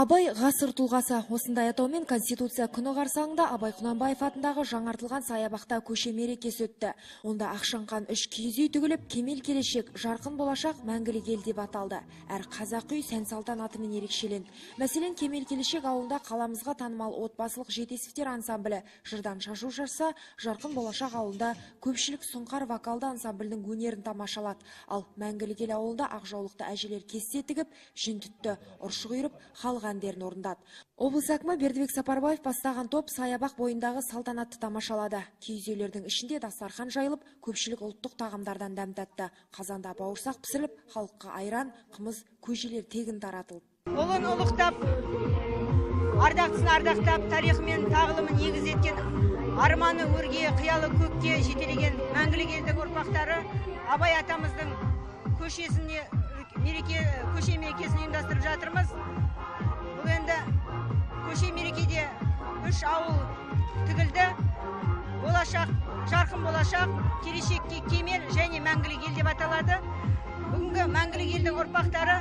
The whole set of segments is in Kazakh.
Абай ғасыр тұлғасы. Осындай атаумен Конституция күні қарсаңында Абай Құнанбаев атындағы жаңартылған саябақта көше мерекесі өтті. Онда ақшаңқан үш киіз үй тігіліп, кемел келешек, жарқын болашақ, мәңгілік ел деп аталды. Әр қазақ үй сән салтанатымен ерекшеленді. Мәселен, кемел келешек ауылында қаламызға танымал отбасылық жетесовтер ансамблі жырдан шашу шашса, жарқын болашақ ауылында көпшілік сұңқар вокалды ансамблінің өнерін тамашалады. Ал мәңгілік ел ауылында ақжаулықты әжелер кесте тігіп, жүн түтті, ұршы құйрып, халық әндерін орындады. Облыс әкімі Бердібек Сапарбаев бастаған топ саябақ бойындағы салтанатты тамашалады. Киіз үйлердің ішінде дастархан жайылып, көпшілік ұлттық тағамдардан дәм татты. Қазанда бауырсақ пісіріліп, халыққа айран, қымыз, көжелер тегін таратылды. Ұлын ұлықтап, ардақтысын ардақтап, тарихы мен тағылымын негіз еткен, арманы өрге, қиялы көкке жетелеген мәңгілік елдің ұрпақтары Абай атамыздың көше мерекесін ұйымдастырып жатырмыз. Бұл енді көше мерекеде үш ауыл тігілді. Болашақ, жарқын болашақ, келешекке кемел және мәңгілік ел деп аталады. Бүгінгі мәңгілік елдің ұрпақтары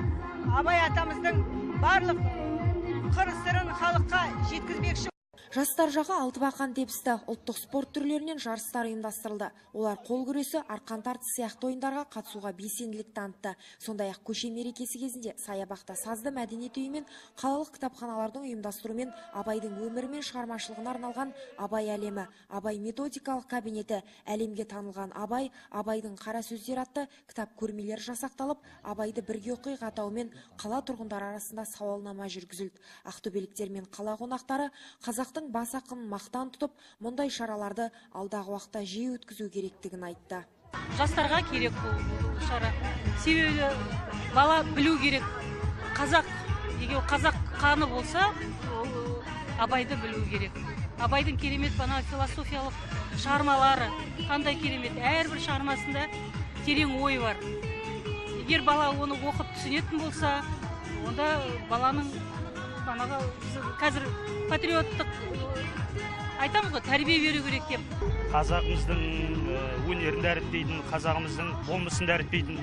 Абай атамыздың барлық қыр-сырын халыққа жеткізбекші. Жастар жағы алтыбақан тепісті, ұлттық спорт түрлерінен жарыстар ұйымдастырылды. Олар қол күресі, арқан тартысы сияқты ойындарға қатысуға белсенділік танытты. Сондай-ақ көше мерекесі кезінде саябақта сазды мәдениет үйі мен қалалық кітапханалардың ұйымдастыруымен Абайдың өмірі мен шығармашылығына арналған Абай әлемі, Абай методикалық кабинеті, әлемге танылған Абай, Абайдың қара сөздер атты кітап көрмелері жасақталып, Абайды бірге оқиық атауымен қала тұрғындары арасында сауалнама жүргізілді. Ақтөбеліктер мен қала қонақтары қазақтың бас ақынын мақтан тұтып, мұндай шараларды алдағы уақытта жиі өткізу керектігін айтты. Жастарға керек бұл шара. Себебі бала білу керек. Егер қазақ қаны болса, Абайды білу керек. Абайдың керемет философиялық шығармалары қандай керемет. Әрбір шығармасында терең ой бар. Егер бала оны оқып түсінетін болса, онда баланың қазір патриоттық айтамыз ғой, тәрбие беру керек деп. Қазағымыздың өнерін дәріптейтін, қазағымыздың болмысын дәріптейтін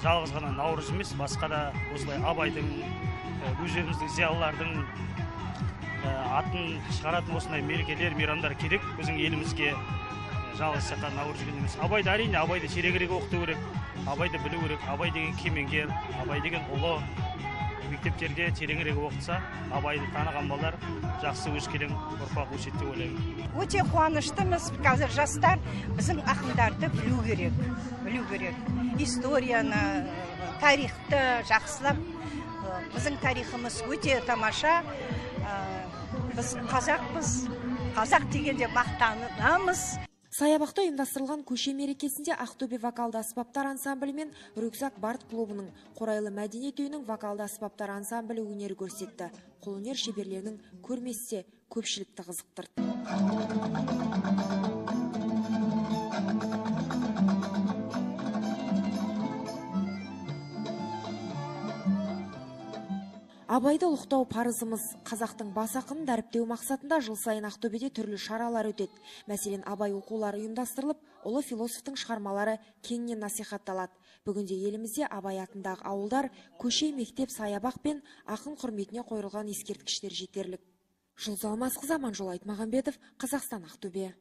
жалғыз ғана Наурыз емес, басқа да осылай Абайдың, өздеріміздің зиялылардың атын шығаратын осындай мерекелер, мейрамдар керек. Біздің елімізге жалғыз саққа Наурыз күні емес. Абайды әрине, Абайды тереңірек оқыту керек, Абайды білу керек. Абай деген кемеңгер, Абай деген ұлы. Мектептерде тереңірек оқытса, Абайды таныған балалар жақсы өскелең ұрпақ өседі деп ойлаймын. Өте қуаныштымыз. Қазір жастар біздің ақындарды білу керек. Историяны, тарихты жақсылап, біздің тарихымыз өте тамаша. Біз қазақпыз, қазақ дегенде мақтанамыз. Саябақта ұйымдастырылған көше мерекесінде Ақтөбе вокалды аспаптар ансамблі мен Рюкзак Бард клубының, Қорайлы мәдениет үйінің вокалды аспаптар ансамблі өнер көрсетті. Қолөнер шеберлерінің көрмесі көпшілікті қызықтырды. Абайды ұлықтау парызымыз. Қазақтың бас ақынын дәріптеу мақсатында жыл сайын Ақтөбеде түрлі шаралар өтеді. Мәселен, Абай оқулары ұйымдастырылып, ұлы философтың шығармалары кеңінен насихатталады. Бүгінде елімізде Абай атындағы ауылдар, көше, мектеп, саябақ пен ақын құрметіне қойылған ескерткіштер жетерлік. Жұлдыз Алмасқызы, Аманжол Айтмағамбетов, Қазақстан, Ақтөбе.